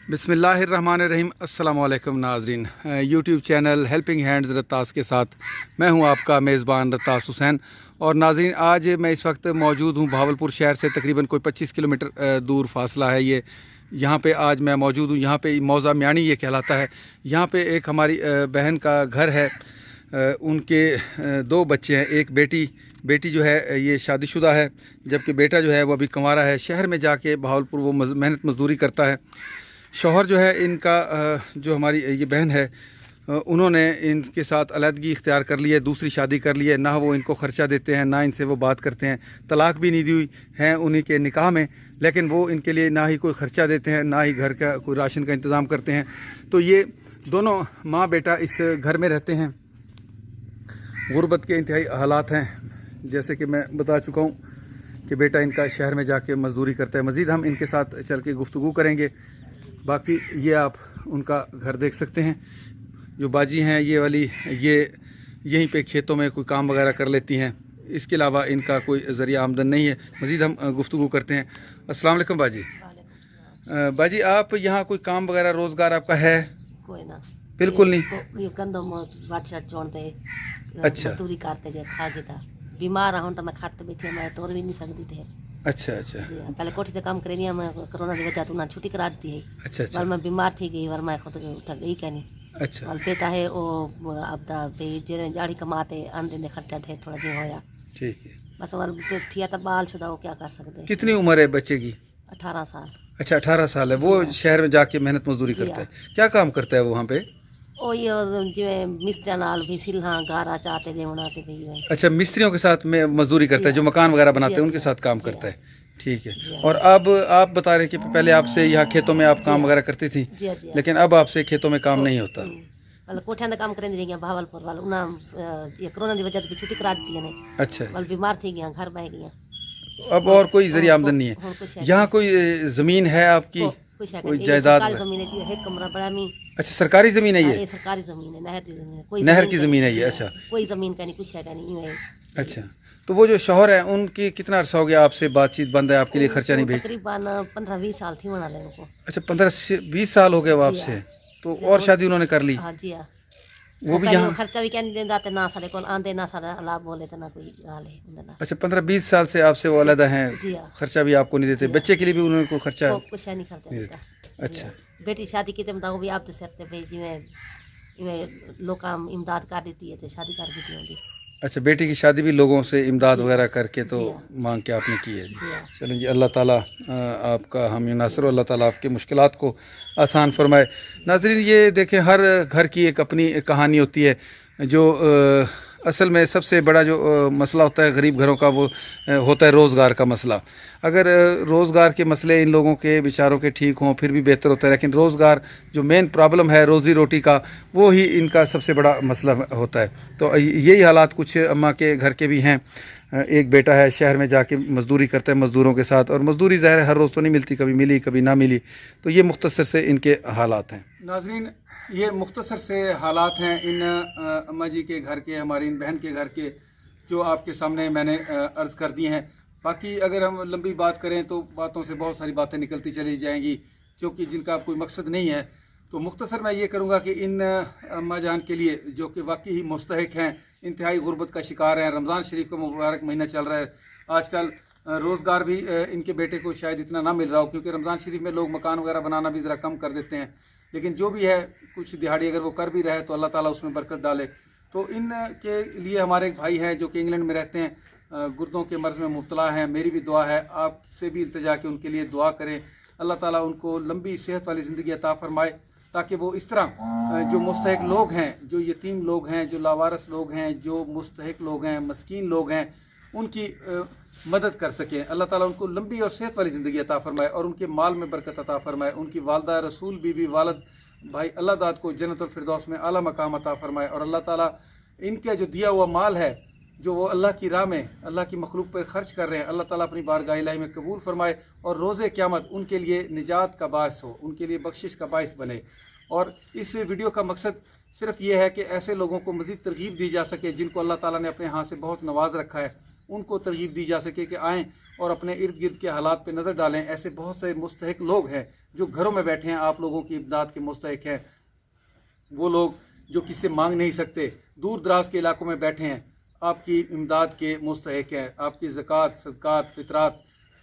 बिस्मिल्लाहिर्रहमानिर्रहीम। अस्सलाम वालेकुम नाज़रीन, यूट्यूब चैनल हेल्पिंग हैंड्स रत्तास के साथ मैं हूं आपका मेज़बान रत्तास हुसैन। और नाज़रीन, आज मैं इस वक्त मौजूद हूं भावलपुर शहर से तकरीबन कोई 25 किलोमीटर दूर फासला है ये। यहाँ पे आज मैं मौजूद हूँ। यहाँ पे मौज़ा म्यानी ये कहलाता है। यहाँ पे एक हमारी बहन का घर है। उनके दो बच्चे हैं, एक बेटी जो है ये शादीशुदा है, जबकि बेटा जो है वो अभी कंवारा है। शहर में जाके भावलपुर वो मेहनत मजदूरी करता है। शौहर जो है इनका, जो हमारी ये बहन है, उन्होंने इनके साथ अलहदगी इख्तियार कर ली है, दूसरी शादी कर ली है। ना वो इनको ख़र्चा देते हैं, ना इनसे वो बात करते हैं। तलाक भी नहीं दी हुई है उन्हीं के निकाह में, लेकिन वो इनके लिए ना ही कोई ख़र्चा देते हैं, ना ही घर का कोई राशन का इंतज़ाम करते हैं। तो ये दोनों माँ बेटा इस घर में रहते हैं। गुर्बत के इंतहाई हालात हैं, जैसे कि मैं बता चुका हूँ कि बेटा इनका शहर में जाके मजदूरी करता है। मज़ीद हम इनके साथ चल के गुफ्तगू करेंगे। बाकी ये आप उनका घर देख सकते हैं। जो बाजी हैं ये वाली, ये यहीं पे खेतों में कोई काम वगैरह कर लेती हैं। इसके अलावा इनका कोई ज़रिया आमदन नहीं है। मज़ीद हम गुफ्तगू करते हैं। अस्सलाम वालेकुम बाजी। बाजी, आप यहाँ कोई काम वगैरह रोज़गार आपका है? कोई ना, बिल्कुल नहीं। अच्छा मजदूरी करते जे खा के बीमार हूं तो मैं खट बैठी, मैं टोर भी नहीं सकती थे। अच्छा अच्छा पहले कोठी से काम करेनी, मैं कोरोना की वजह तो ना छुट्टी करा दी है। अच्छा अच्छा। और मैं बीमार थी गई, और मैं खुद उठ गई कहनी। अच्छा और बेटा है वो अब जे जाड़ी कमाते आंदे ने खर्चा ढेर थोड़ा जो होया। ठीक है। बस और थिया तो बाल शुदा, वो क्या कर सकते। कितनी उम्र है बच्चे की? 18 साल। अच्छा, 18 साल है। वो शहर में जाके मेहनत मजदूरी करता है। क्या काम करता है वो वहाँ पे? ओ ये जिਵੇਂ मिस्त्रियां नाल भी सिल्हा गारा चाहते दे बनाते भी। अच्छा, मिस्त्रियों के साथ में मजदूरी करता है, जो मकान वगैरह बनाते हैं उनके साथ काम करता है। ठीक है। और अब आप बता रहे कि पहले आपसे यहाँ खेतों में आप काम वगैरह करती थी, लेकिन अब आपसे खेतों में काम नहीं होता। मतलब कोठियां काम करें रही भावलपुर वाल उना ये कोरोना की वजह से छुट्टी करा दी ने। अच्छा। वाल बीमार थी गया, घर बह गया। अब और कोई जरिया आमदन नहीं है। यहाँ कोई जमीन है आपकी, कोई जायदाद? जमीन है, कमरा बड़ा में। अच्छा, सरकारी जमीन है ये? सरकारी जमीन है, नहर की जमीन है। कोई नहर की जमीन है ये? अच्छा, कोई जमीन का नहीं, कुछ है नहीं। अच्छा। तो वो जो शौहर है उनकी कितना अर्सा हो गया आपसे बातचीत बंद है, आपके लिए खर्चा नहीं भेज? तकरीबन 15-20 साल थी बना लेने को। अच्छा, 15-20 साल हो गए वो आपसे? तो और शादी उन्होंने कर ली? हाँ जी, हाँ। वो भी यहाँ खर्चा भी क्या नहीं देते, ना साले को आंदे ना साले लाभ बोले तो ना कोई हाल है। अच्छा, 15-20 साल से आपसे वो अलग हैं, खर्चा भी आपको नहीं देते? बच्चे के लिए भी उन्होंने कोई खर्चा कुछ नहीं खर्चा देता? अच्छा। बेटी शादी की तो वो भी आप सकते भाई, जिमें लोग काम इमदाद कर देती है तो शादी कर देती होंगी। अच्छा, बेटी की शादी भी लोगों से इमदाद वगैरह करके तो मांग के आपने की है जी। चलें जी, अल्लाह ताला आपका हामी नासर, अल्लाह ताला आपकी मुश्किलात को आसान फरमाए। नाज़रीन, ये देखें, हर घर की एक अपनी कहानी होती है। जो असल में सबसे बड़ा जो मसला होता है गरीब घरों का, वो होता है रोज़गार का मसला। अगर रोज़गार के मसले इन लोगों के बेचारों के ठीक हों फिर भी बेहतर होता है, लेकिन रोज़गार जो मेन प्रॉब्लम है रोज़ी रोटी का, वो ही इनका सबसे बड़ा मसला होता है। तो यही हालात कुछ अम्मा के घर के भी हैं। एक बेटा है, शहर में जाके मज़दूरी करता है मज़दूरों के साथ, और मज़दूरी ज़ाहिर है हर रोज़ तो नहीं मिलती, कभी मिली कभी ना मिली। तो ये मुख्तसर से इनके हालात हैं। नाज़रीन, ये मुख्तसर से हालात हैं इन अम्मा जी के घर के, हमारी इन बहन के घर के, जो आपके सामने मैंने अर्ज़ कर दी हैं। बाकी अगर हम लंबी बात करें तो बातों से बहुत सारी बातें निकलती चली जाएंगी, जो कि जिनका कोई मकसद नहीं है। तो मुख्तसर मैं ये करूँगा कि इन अम्मा जान के लिए, जो कि वाकई ही मुस्तहिक हैं, इंतहाई गुर्बत का शिकार हैं, रमज़ान शरीफ का मुबारक महीना चल रहा है, आजकल रोज़गार भी इनके बेटे को शायद इतना ना मिल रहा हो, क्योंकि रमज़ान शरीफ में लोग मकान वगैरह बनाना भी ज़रा कम कर देते हैं। लेकिन जो भी है, कुछ दिहाड़ी अगर वो कर भी रहे तो अल्लाह ताला उसमें बरकत डाले। तो इनके लिए हमारे एक भाई हैं जो कि इंग्लैंड में रहते हैं, गुर्दों के मर्ज़ में मुब्तला हैं। मेरी भी दुआ है, आपसे भी इल्तिजा कि उनके लिए दुआ करें, अल्लाह ताला उनको लंबी सेहत वाली ज़िंदगी अता फ़रमाए, ताकि वो इस तरह जो मुस्तहिक लोग हैं, जो यतीम लोग हैं, जो लावारस लोग हैं, जो मुस्तहिक लोग हैं, मस्कीन लोग हैं, उनकी मदद कर सकें। अल्लाह ताला उनको लंबी और सेहत वाली ज़िंदगी अता फ़रमाए, और उनके माल में बरकत अता फ़रमाए। उनकी वालदा, रसूल, बीबी, वालद, भाई अल्लाह दाद को जन्नतुल फिरदौस में आला मकाम अता फ़रमाए। और अल्लाह ताला इनका जो दिया हुआ माल है, जो वो अल्लाह की राह में, अल्लाह की मखलूक पर ख़र्च कर रहे हैं, अल्लाह ताला अपनी बारगाह इलाही में कबूल फ़रमाए, और रोज़े क़यामत उनके लिए निजात का बायस हो, उनके लिए बख्शिश का बायस बने। और इस वीडियो का मकसद सिर्फ ये है कि ऐसे लोगों को मज़ीद तरगीब दी जा सके जिनको अल्लाह ताला ने अपने हाथ से बहुत नवाज रखा है, उनको तरगीब दी जा सके कि आएँ और अपने इर्द गिर्द के हालात पे नज़र डालें। ऐसे बहुत से मुस्तहिक लोग हैं जो घरों में बैठे हैं, आप लोगों की इमदाद के मुस्तहिक हैं। वो लोग जो किसी मांग नहीं सकते, दूर दराज के इलाकों में बैठे हैं, आपकी इमदाद के मुस्तहिक हैं, आपकी ज़कात, सदक़ात, फ़ितरात,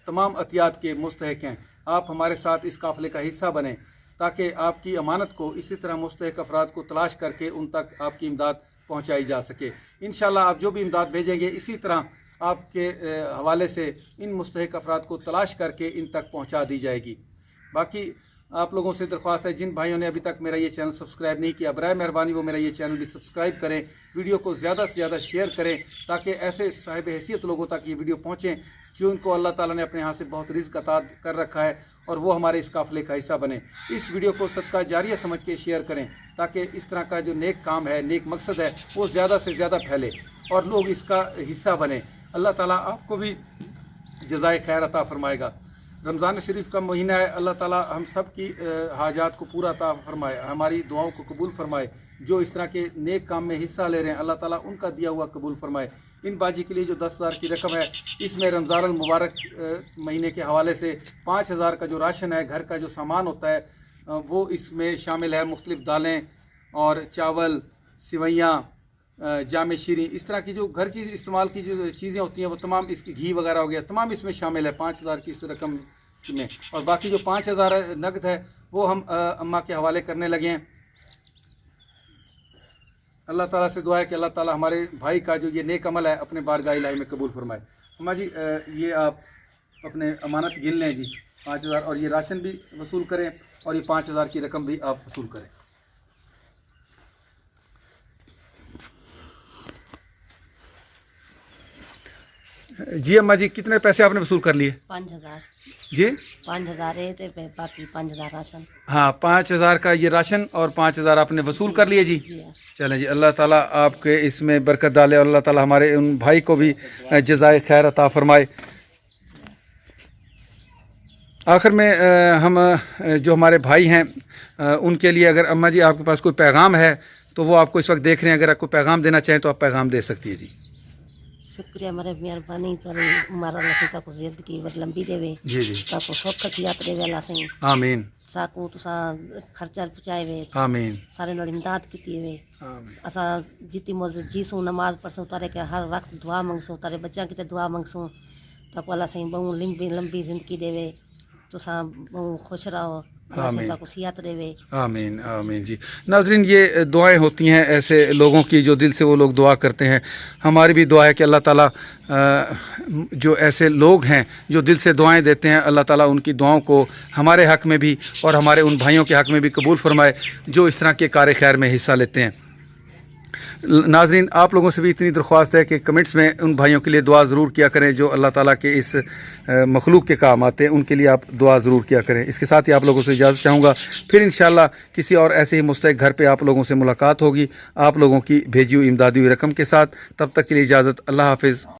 तमाम अतियात के मुस्तहिक हैं। आप हमारे साथ इस काफ़िले का हिस्सा बनें ताकि आपकी अमानत को इसी तरह मुस्तहिक अफराद को तलाश करके उन तक आपकी इमदाद पहुँचाई जा सके। इंशाअल्लाह आप जो भी इमदाद भेजेंगे इसी तरह आपके हवाले से इन मुस्तहिक अफराद को तलाश करके इन तक पहुँचा दी जाएगी। बाकी आप लोगों से दरख्वास्त है, जिन भाइयों ने अभी तक मेरा ये चैनल सब्सक्राइब नहीं किया, बराए मेहरबानी वो मेरा ये चैनल भी सब्सक्राइब करें, वीडियो को ज़्यादा से ज़्यादा शेयर करें ताकि ऐसे साहिब हैसियत लोगों तक ये वीडियो पहुँचें जो इनको अल्लाह ताला ने अपने यहाँ से बहुत रिज़्क़ अता कर रखा है और वो हमारे इस काफ़िले का हिस्सा बने। इस वीडियो को सदका जारिया समझ के शेयर करें ताकि इस तरह का जो नेक काम है, नेक मकसद है, वो ज़्यादा से ज़्यादा फैले और लोग इसका हिस्सा बने। अल्लाह ताला आपको भी जज़ाए खैर अता फ़रमाएगा। रमज़ान शरीफ का महीना है, अल्लाह ताला हम सब की हाजात को पूरा अता फ़रमाए, हमारी दुआओं को कबूल फ़रमाए। जो इस तरह के नेक काम में हिस्सा ले रहे हैं, अल्लाह ताला उनका दिया हुआ कबूल फ़रमाए। इन बाजी के लिए जो 10,000 की रकम है, इसमें रमज़ान मुबारक महीने के हवाले से 5,000 का जो राशन है, घर का जो सामान होता है, वो इसमें शामिल है। मुख्तलिफ़ दालें और चावल, सिवैयाँ, जामे शीरी, इस तरह की जो घर की इस्तेमाल की जो चीज़ें होती हैं वो तमाम, इसकी घी वगैरह हो गया, तमाम इसमें शामिल है 5,000 की इस रकम में। और बाकी जो 5,000 नकद है वो हम अम्मा के हवाले करने लगे हैं। अल्लाह ताला से दुआ है कि अल्लाह ताला हमारे भाई का जो ये नेक अमल है अपने बारगाह इलाही में कबूल फरमाए। अम्मा जी, ये आप अपने अमानत गिन लें जी 5,000, और ये राशन भी वसूल करें और ये 5,000 की रकम भी आप वसूल करें। जी अम्मा जी, कितने पैसे आपने वसूल कर लिए? 5,000 जी 5,000 है तो बाकी 5,000 राशन। हाँ, 5,000 का ये राशन और 5,000 आपने वसूल कर लिए जी। जी हाँ। चलें जी, अल्लाह ताला आपके इसमें बरकत डाले और अल्लाह ताला हमारे उन भाई को भी जज़ाए खैर अता फ़रमाए। आखिर में हम जो हमारे भाई हैं उनके लिए अगर अम्मा जी आपके पास कोई पैगाम है तो वो आपको इस वक्त देख रहे हैं, अगर आपको पैगाम देना चाहें तो आप पैगाम दे सकती है जी। शुक्रिया, मेरे मेहरबानी तो हमारा लसीता को ज़िंदगी वध लंबी देवे जी जी, ताको सब खसियात देवे अल्लाह से आमीन साकू तुसा खर्चा पहुंचाए वे आमीन सारे नाल इमदाद कीती वे। आमीन असा जिती मौज जीसू नमाज पढ़सू तारे के हर वक्त दुआ मंगसू, तारे बच्चा की दुआ मंगसू ताको अल्लाह से बहु लंबी लंबी ज़िंदगी देवे, तुसा बहु खुश रहो, अल्लाह से ताको सियात देवे। आमीन आमीन जी। नाज़रीन, ये दुआएं होती हैं ऐसे लोगों की जो दिल से वो लोग दुआ करते हैं। हमारी भी दुआ है कि अल्लाह ताला जो ऐसे लोग हैं जो दिल से दुआएं देते हैं, अल्लाह ताला उनकी दुआओं को हमारे हक़ में भी और हमारे उन भाइयों के हक़ में भी कबूल फरमाए जो इस तरह के कार खैर में हिस्सा लेते हैं। नाज़रीन, आप लोगों से भी इतनी दरख्वास्त है कि कमेंट्स में उन भाइयों के लिए दुआ ज़रूर किया करें जो अल्लाह ताला के इस मखलूक के काम आते हैं, उनके लिए आप दुआ ज़रूर किया करें। इसके साथ ही आप लोगों से इजाज़त चाहूँगा, फिर इंशाअल्लाह किसी और ऐसे ही मुस्तहिक घर पे आप लोगों से मुलाकात होगी आप लोगों की भेजी हुई इमदादी हुई रकम के साथ। तब तक के लिए इजाज़त, अल्लाह हाफ़िज़।